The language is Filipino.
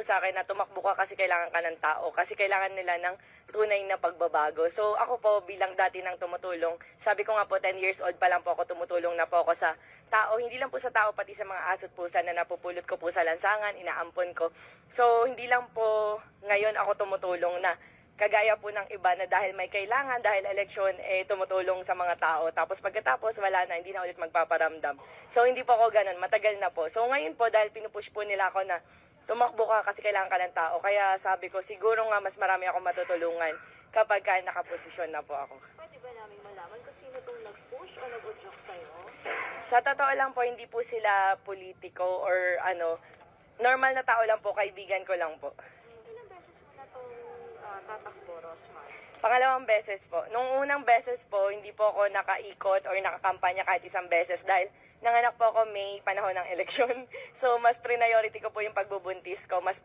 sa akin na tumakbo ka kasi kailangan ka ng tao, kasi kailangan nila ng tunay na pagbabago. So ako po bilang dati nang tumutulong, sabi ko nga po 10 years old pa lang po ako, tumutulong na po ako sa tao, hindi lang po sa tao, pati sa mga aso't pusa na napupulot ko po sa lansangan, inaampon ko. So hindi lang po ngayon ako tumutulong na kagaya po ng iba na dahil may kailangan, dahil eleksyon, tumutulong sa mga tao. Tapos pagkatapos, wala na, hindi na ulit magpaparamdam. So hindi po ako ganun, matagal na po. So ngayon po, dahil pinupush po nila ako na tumakbo ka kasi kailangan ka ng tao. Kaya sabi ko, siguro nga mas marami akong matutulungan kapag nakaposisyon na po ako. Pwede ba namin malaman kung sino itong nag-push o nag-udyok sa'yo? Sa totoo lang po, hindi po sila politiko or normal na tao lang po, kaibigan ko lang po. Ilang beses mo na itong tatakbo, Rosmar? Pangalawang beses po. Nung unang beses po, hindi po ako nakaikot or nakakampanya kahit isang beses dahil nanganak po ako May panahon ng eleksyon. So, mas priority ko po yung pagbubuntis ko. Mas